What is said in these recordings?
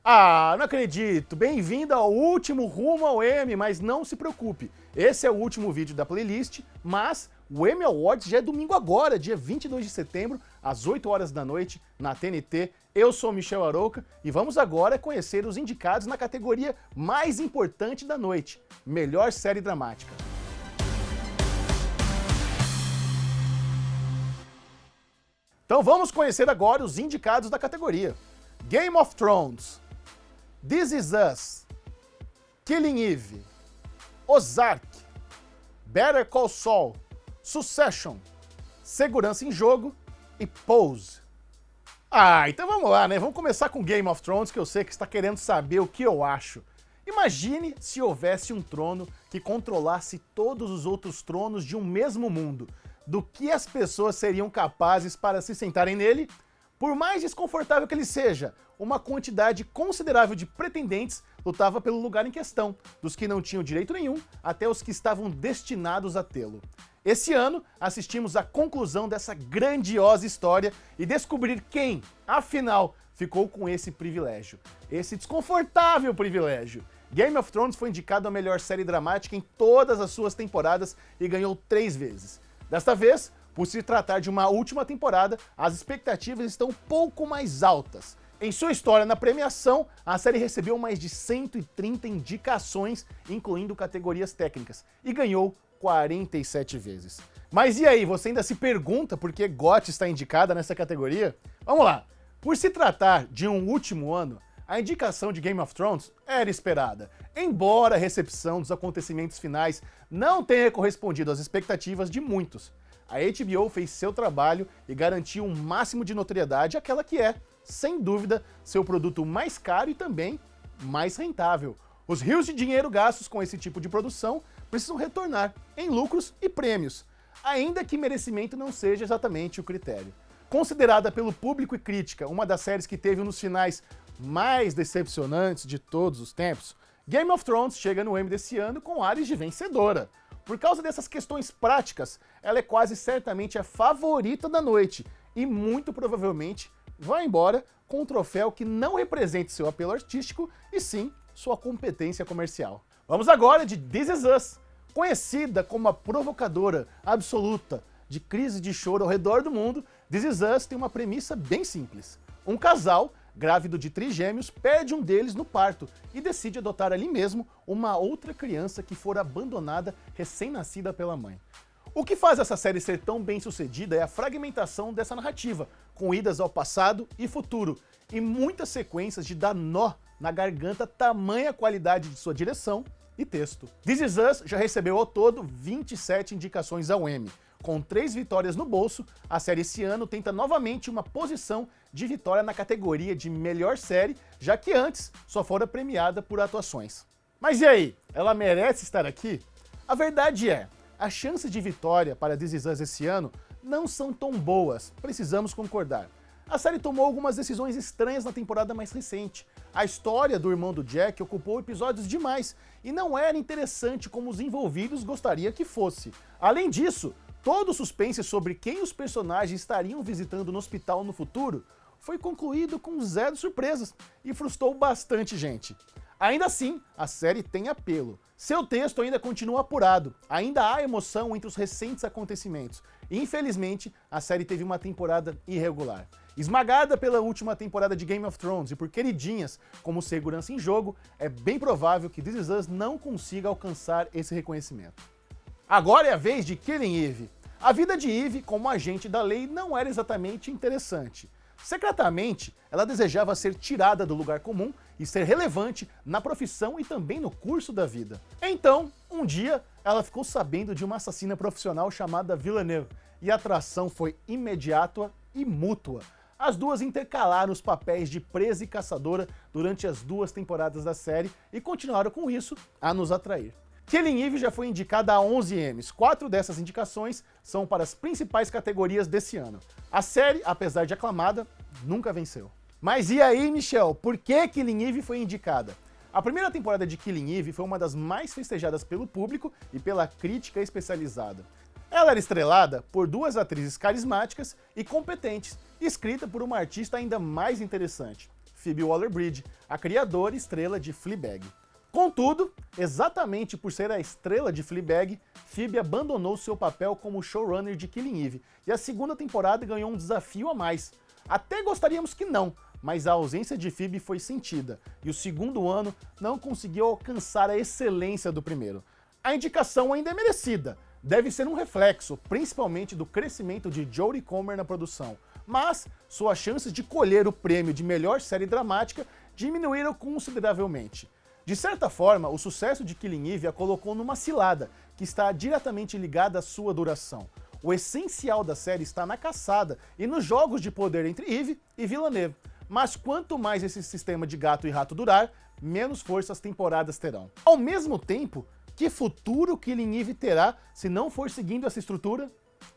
Ah, não acredito! Bem-vindo ao último Rumo ao Emmy, mas não se preocupe, esse é o último vídeo da playlist, mas o Emmy Awards já é domingo agora, dia 22 de setembro, às 8 horas da noite, na TNT. Eu sou Michel Arouca e vamos agora conhecer os indicados na categoria mais importante da noite, Melhor Série Dramática. Então vamos conhecer agora os indicados da categoria. Game of Thrones, This Is Us, Killing Eve, Ozark, Better Call Saul, Succession, Segurança em Jogo e Pose. Então vamos lá, né? Vamos começar com Game of Thrones, que eu sei que está querendo saber o que eu acho. Imagine se houvesse um trono que controlasse todos os outros tronos de um mesmo mundo. Do que as pessoas seriam capazes para se sentarem nele? Por mais desconfortável que ele seja, uma quantidade considerável de pretendentes lutava pelo lugar em questão, dos que não tinham direito nenhum até os que estavam destinados a tê-lo. Esse ano, assistimos à conclusão dessa grandiosa história e descobrir quem, afinal, ficou com esse privilégio. Esse desconfortável privilégio. Game of Thrones foi indicado a melhor série dramática em todas as suas temporadas e ganhou 3 vezes. Desta vez, por se tratar de uma última temporada, as expectativas estão um pouco mais altas. Em sua história na premiação, a série recebeu mais de 130 indicações, incluindo categorias técnicas, e ganhou 47 vezes. Mas e aí, você ainda se pergunta por que GOT está indicada nessa categoria? Vamos lá! Por se tratar de um último ano, a indicação de Game of Thrones era esperada, embora a recepção dos acontecimentos finais não tenha correspondido às expectativas de muitos. A HBO fez seu trabalho e garantiu um máximo de notoriedade àquela que é, sem dúvida, seu produto mais caro e também mais rentável. Os rios de dinheiro gastos com esse tipo de produção precisam retornar em lucros e prêmios, ainda que merecimento não seja exatamente o critério. Considerada pelo público e crítica uma das séries que teve um dos finais mais decepcionantes de todos os tempos, Game of Thrones chega no Emmy desse ano com ares de vencedora. Por causa dessas questões práticas, ela é quase certamente a favorita da noite e muito provavelmente vai embora com um troféu que não represente seu apelo artístico e sim sua competência comercial. Vamos agora de This Is Us. Conhecida como a provocadora absoluta de crise de choro ao redor do mundo, This Is Us tem uma premissa bem simples. Um casal, grávido de trigêmeos, perde um deles no parto e decide adotar ali mesmo uma outra criança que fora abandonada recém-nascida pela mãe. O que faz essa série ser tão bem sucedida é a fragmentação dessa narrativa, com idas ao passado e futuro, e muitas sequências de dar nó na garganta, tamanha qualidade de sua direção e texto. This Is Us já recebeu ao todo 27 indicações ao Emmy. Com 3 vitórias no bolso, a série esse ano tenta novamente uma posição de vitória na categoria de melhor série, já que antes só fora premiada por atuações. Mas e aí, ela merece estar aqui? A verdade é, as chances de vitória para This Is Us esse ano não são tão boas, precisamos concordar. A série tomou algumas decisões estranhas na temporada mais recente. A história do irmão do Jack ocupou episódios demais e não era interessante como os envolvidos gostariam que fosse. Além disso, todo o suspense sobre quem os personagens estariam visitando no hospital no futuro foi concluído com 0 surpresas e frustrou bastante gente. Ainda assim, a série tem apelo. Seu texto ainda continua apurado, ainda há emoção entre os recentes acontecimentos. Infelizmente, a série teve uma temporada irregular. Esmagada pela última temporada de Game of Thrones e por queridinhas como Segurança em Jogo, é bem provável que This Is Us não consiga alcançar esse reconhecimento. Agora é a vez de Killing Eve. A vida de Eve como agente da lei não era exatamente interessante. Secretamente, ela desejava ser tirada do lugar comum e ser relevante na profissão e também no curso da vida. Então, um dia, ela ficou sabendo de uma assassina profissional chamada Villeneuve, e a atração foi imediata e mútua. As duas intercalaram os papéis de presa e caçadora durante as 2 temporadas da série e continuaram com isso a nos atrair. Killing Eve já foi indicada a 11 Emmys, 4 dessas indicações são para as principais categorias desse ano. A série, apesar de aclamada, nunca venceu. Mas e aí, Michel, por que Killing Eve foi indicada? A primeira temporada de Killing Eve foi uma das mais festejadas pelo público e pela crítica especializada. Ela era estrelada por 2 atrizes carismáticas e competentes, e escrita por uma artista ainda mais interessante, Phoebe Waller-Bridge, a criadora e estrela de Fleabag. Contudo, exatamente por ser a estrela de Fleabag, Phoebe abandonou seu papel como showrunner de Killing Eve, e a segunda temporada ganhou um desafio a mais. Até gostaríamos que não, mas a ausência de Phoebe foi sentida, e o segundo ano não conseguiu alcançar a excelência do primeiro. A indicação ainda é merecida, deve ser um reflexo, principalmente do crescimento de Jodie Comer na produção, mas suas chances de colher o prêmio de melhor série dramática diminuíram consideravelmente. De certa forma, o sucesso de Killing Eve a colocou numa cilada, que está diretamente ligada à sua duração. O essencial da série está na caçada e nos jogos de poder entre Eve e Villeneuve. Mas quanto mais esse sistema de gato e rato durar, menos força as temporadas terão. Ao mesmo tempo, que futuro Killing Eve terá se não for seguindo essa estrutura?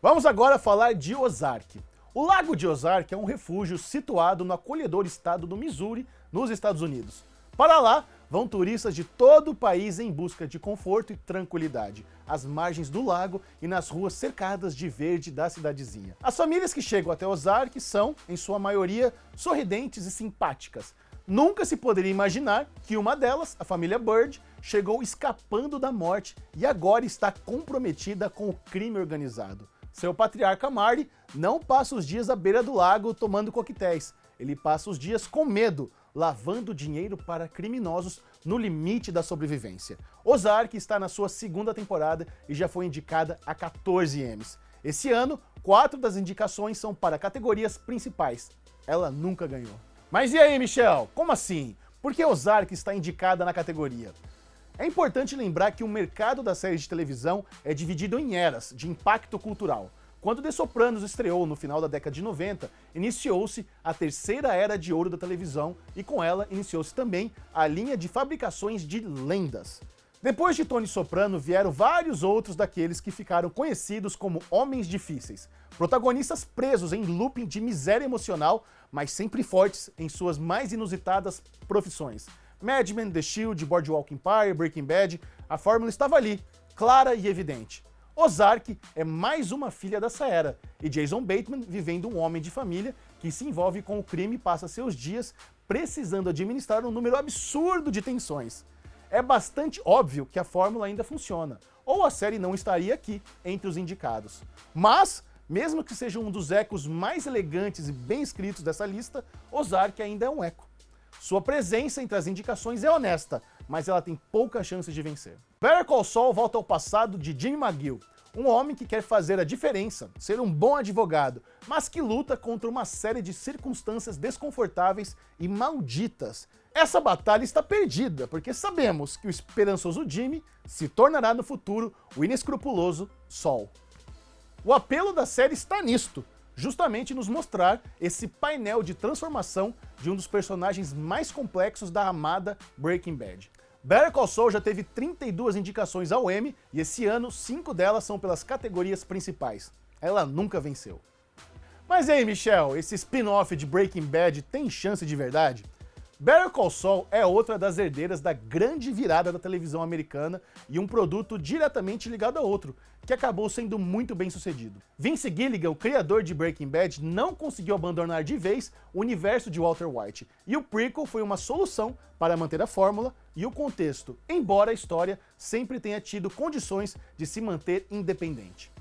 Vamos agora falar de Ozark. O Lago de Ozark é um refúgio situado no acolhedor estado do Missouri, nos Estados Unidos. Para lá, vão turistas de todo o país em busca de conforto e tranquilidade, às margens do lago e nas ruas cercadas de verde da cidadezinha. As famílias que chegam até Ozark são, em sua maioria, sorridentes e simpáticas. Nunca se poderia imaginar que uma delas, a família Bird, chegou escapando da morte e agora está comprometida com o crime organizado. Seu patriarca Marty não passa os dias à beira do lago tomando coquetéis. Ele passa os dias com medo, lavando dinheiro para criminosos no limite da sobrevivência. Ozark está na sua segunda temporada e já foi indicada a 14 Emmys. Esse ano, 4 das indicações são para categorias principais. Ela nunca ganhou. Mas e aí, Michel? Como assim? Por que Ozark está indicada na categoria? É importante lembrar que o mercado das séries de televisão é dividido em eras de impacto cultural. Quando The Sopranos estreou no final da década de 90, iniciou-se a terceira era de ouro da televisão e com ela iniciou-se também a linha de fabricações de lendas. Depois de Tony Soprano vieram vários outros daqueles que ficaram conhecidos como homens difíceis, protagonistas presos em looping de miséria emocional, mas sempre fortes em suas mais inusitadas profissões. Mad Men, The Shield, Boardwalk Empire, Breaking Bad, a fórmula estava ali, clara e evidente. Ozark é mais uma filha dessa era, e Jason Bateman, vivendo um homem de família que se envolve com o crime, passa seus dias precisando administrar um número absurdo de tensões. É bastante óbvio que a fórmula ainda funciona, ou a série não estaria aqui entre os indicados. Mas, mesmo que seja um dos ecos mais elegantes e bem escritos dessa lista, Ozark ainda é um eco. Sua presença entre as indicações é honesta, mas ela tem pouca chance de vencer. Better Call Saul volta ao passado de Jimmy McGill, um homem que quer fazer a diferença, ser um bom advogado, mas que luta contra uma série de circunstâncias desconfortáveis e malditas. Essa batalha está perdida, porque sabemos que o esperançoso Jimmy se tornará no futuro o inescrupuloso Saul. O apelo da série está nisto, justamente nos mostrar esse painel de transformação de um dos personagens mais complexos da amada Breaking Bad. Better Call Saul já teve 32 indicações ao Emmy e esse ano 5 delas são pelas categorias principais. Ela nunca venceu. Mas e aí, Michel, esse spin-off de Breaking Bad tem chance de verdade? Better Call Saul é outra das herdeiras da grande virada da televisão americana e um produto diretamente ligado a outro, que acabou sendo muito bem sucedido. Vince Gilligan, o criador de Breaking Bad, não conseguiu abandonar de vez o universo de Walter White, e o prequel foi uma solução para manter a fórmula e o contexto, embora a história sempre tenha tido condições de se manter independente.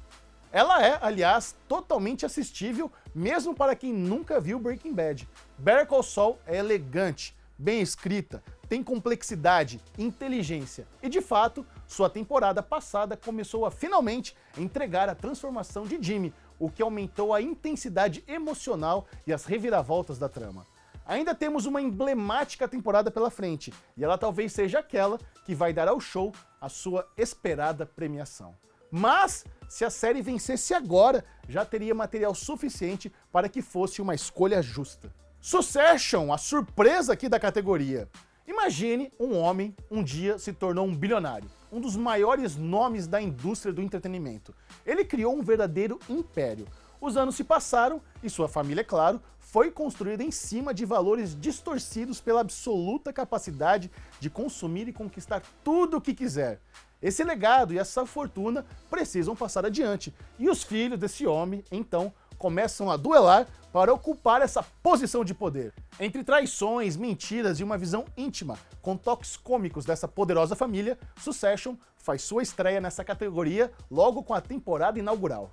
Ela é, aliás, totalmente assistível, mesmo para quem nunca viu Breaking Bad. Better Call Saul é elegante, bem escrita, tem complexidade, inteligência e, de fato, sua temporada passada começou a finalmente entregar a transformação de Jimmy, o que aumentou a intensidade emocional e as reviravoltas da trama. Ainda temos uma emblemática temporada pela frente, e ela talvez seja aquela que vai dar ao show a sua esperada premiação. Mas, se a série vencesse agora, já teria material suficiente para que fosse uma escolha justa. Succession, a surpresa aqui da categoria. Imagine um homem, um dia se tornou um bilionário, um dos maiores nomes da indústria do entretenimento. Ele criou um verdadeiro império. Os anos se passaram e sua família, é claro, foi construída em cima de valores distorcidos pela absoluta capacidade de consumir e conquistar tudo o que quiser. Esse legado e essa fortuna precisam passar adiante, e os filhos desse homem, então, começam a duelar para ocupar essa posição de poder. Entre traições, mentiras e uma visão íntima, com toques cômicos dessa poderosa família, Succession faz sua estreia nessa categoria logo com a temporada inaugural.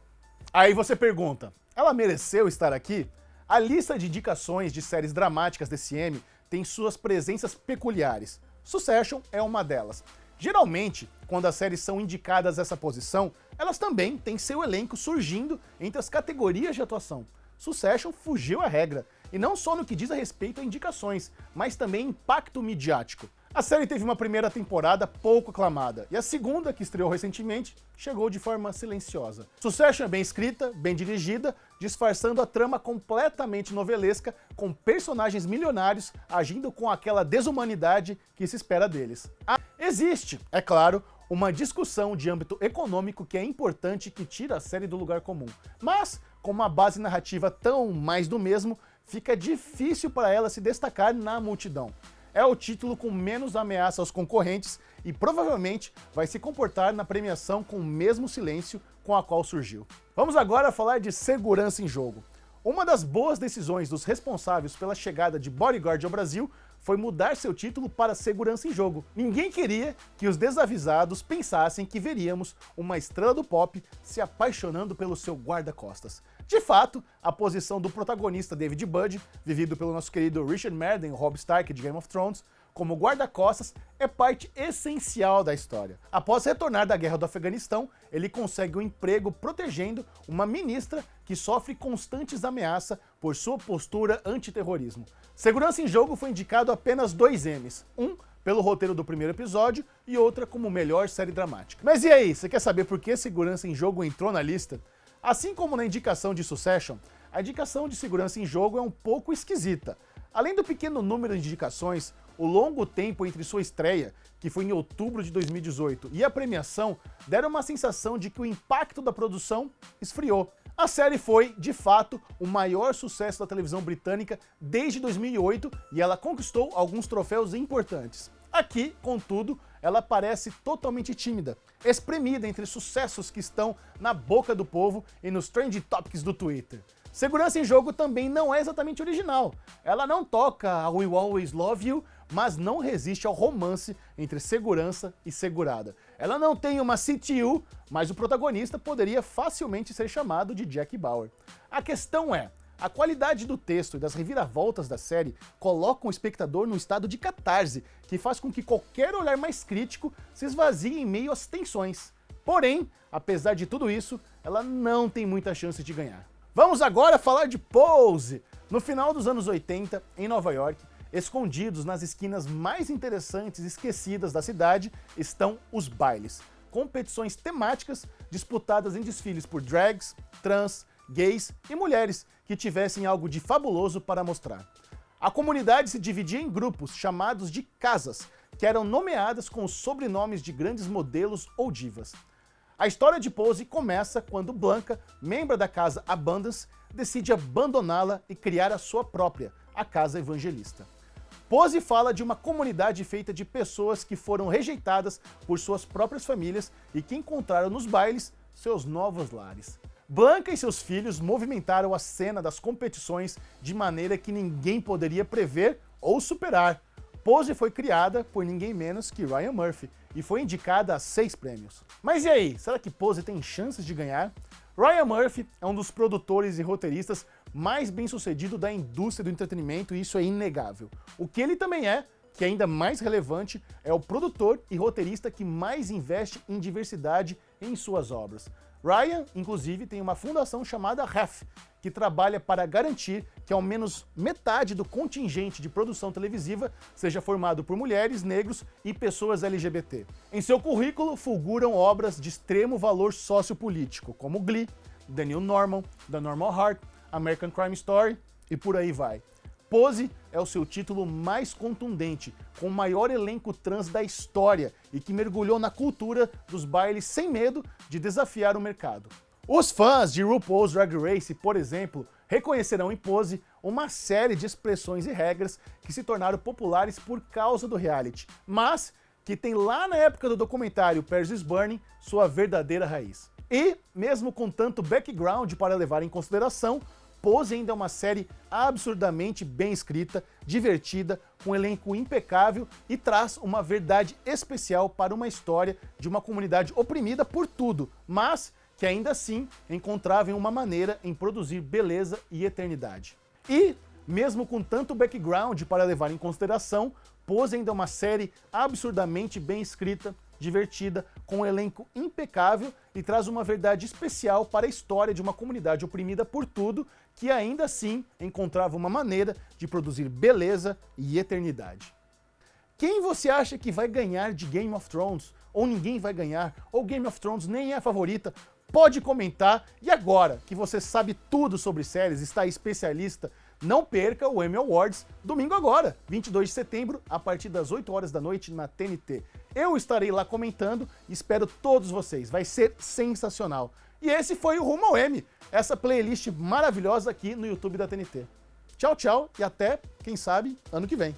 Aí você pergunta, ela mereceu estar aqui? A lista de indicações de séries dramáticas desse Emmy tem suas presenças peculiares. Succession é uma delas. Geralmente, quando as séries são indicadas a essa posição, elas também têm seu elenco surgindo entre as categorias de atuação. Succession fugiu à regra, e não só no que diz a respeito a indicações, mas também impacto midiático. A série teve uma primeira temporada pouco aclamada, e a segunda, que estreou recentemente, chegou de forma silenciosa. Succession é bem escrita, bem dirigida, disfarçando a trama completamente novelesca, com personagens milionários agindo com aquela desumanidade que se espera deles. Existe, é claro, uma discussão de âmbito econômico que é importante e que tira a série do lugar comum. Mas, com uma base narrativa tão mais do mesmo, fica difícil para ela se destacar na multidão. É o título com menos ameaça aos concorrentes e provavelmente vai se comportar na premiação com o mesmo silêncio com a qual surgiu. Vamos agora falar de Segurança em Jogo. Uma das boas decisões dos responsáveis pela chegada de Bodyguard ao Brasil foi mudar seu título para Segurança em Jogo. Ninguém queria que os desavisados pensassem que veríamos uma estrela do pop se apaixonando pelo seu guarda-costas. De fato, a posição do protagonista David Budge, vivido pelo nosso querido Richard Madden, o Robb Stark de Game of Thrones, como guarda-costas, é parte essencial da história. Após retornar da guerra do Afeganistão, ele consegue um emprego protegendo uma ministra que sofre constantes ameaças por sua postura antiterrorismo. Segurança em Jogo foi indicado a apenas 2 Emmys, um pelo roteiro do primeiro episódio e outra como melhor série dramática. Mas e aí, você quer saber por que Segurança em Jogo entrou na lista? Assim como na indicação de Succession, a indicação de Segurança em Jogo é um pouco esquisita. Além do pequeno número de indicações, o longo tempo entre sua estreia, que foi em outubro de 2018, e a premiação deram uma sensação de que o impacto da produção esfriou. A série foi, de fato, o maior sucesso da televisão britânica desde 2008 e ela conquistou alguns troféus importantes. Aqui, contudo, ela parece totalmente tímida, espremida entre sucessos que estão na boca do povo e nos trending topics do Twitter. Segurança em Jogo também não é exatamente original. Ela não toca a We Always Love You, mas não resiste ao romance entre segurança e segurada. Ela não tem uma CTU, mas o protagonista poderia facilmente ser chamado de Jack Bauer. A questão é, a qualidade do texto e das reviravoltas da série colocam o espectador num estado de catarse, que faz com que qualquer olhar mais crítico se esvazie em meio às tensões. Porém, apesar de tudo isso, ela não tem muita chance de ganhar. Vamos agora falar de Pose! No final dos anos 80, em Nova York, escondidos nas esquinas mais interessantes e esquecidas da cidade, estão os bailes. Competições temáticas disputadas em desfiles por drags, trans, gays e mulheres que tivessem algo de fabuloso para mostrar. A comunidade se dividia em grupos chamados de casas, que eram nomeadas com os sobrenomes de grandes modelos ou divas. A história de Pose começa quando Blanca, membro da casa Abundance, decide abandoná-la e criar a sua própria, a Casa Evangelista. Pose fala de uma comunidade feita de pessoas que foram rejeitadas por suas próprias famílias e que encontraram nos bailes seus novos lares. Blanca e seus filhos movimentaram a cena das competições de maneira que ninguém poderia prever ou superar. Pose foi criada por ninguém menos que Ryan Murphy e foi indicada a 6 prêmios. Mas e aí, será que Pose tem chances de ganhar? Ryan Murphy é um dos produtores e roteiristas mais bem-sucedido da indústria do entretenimento e isso é inegável. O que ele também é, que é ainda mais relevante, é o produtor e roteirista que mais investe em diversidade em suas obras. Ryan, inclusive, tem uma fundação chamada REF, que trabalha para garantir que ao menos metade do contingente de produção televisiva seja formado por mulheres, negros e pessoas LGBT. Em seu currículo fulguram obras de extremo valor sociopolítico, como Glee, The New Normal, The Normal Heart, American Crime Story e por aí vai. Pose é o seu título mais contundente, com o maior elenco trans da história e que mergulhou na cultura dos bailes sem medo de desafiar o mercado. Os fãs de RuPaul's Drag Race, por exemplo, reconhecerão em Pose uma série de expressões e regras que se tornaram populares por causa do reality, mas que tem lá na época do documentário Paris is Burning sua verdadeira raiz. E, mesmo com tanto background para levar em consideração, Pose ainda é uma série absurdamente bem escrita, divertida, com um elenco impecável e traz uma verdade especial para uma história de uma comunidade oprimida por tudo, mas que ainda assim encontrava uma maneira em produzir beleza e eternidade. E, mesmo com tanto background para levar em consideração, Pose ainda é uma série absurdamente bem escrita, divertida, com um elenco impecável e traz uma verdade especial para a história de uma comunidade oprimida por tudo, que ainda assim encontrava uma maneira de produzir beleza e eternidade. Quem você acha que vai ganhar de Game of Thrones? Ou ninguém vai ganhar? Ou Game of Thrones nem é a favorita? Pode comentar. E agora que você sabe tudo sobre séries, está especialista, não perca o Emmy Awards, domingo agora, 22 de setembro, a partir das 8 horas da noite na TNT. Eu estarei lá comentando e espero todos vocês, vai ser sensacional. E esse foi o Rumo ao Emmy, essa playlist maravilhosa aqui no YouTube da TNT. Tchau, tchau e até, quem sabe, ano que vem.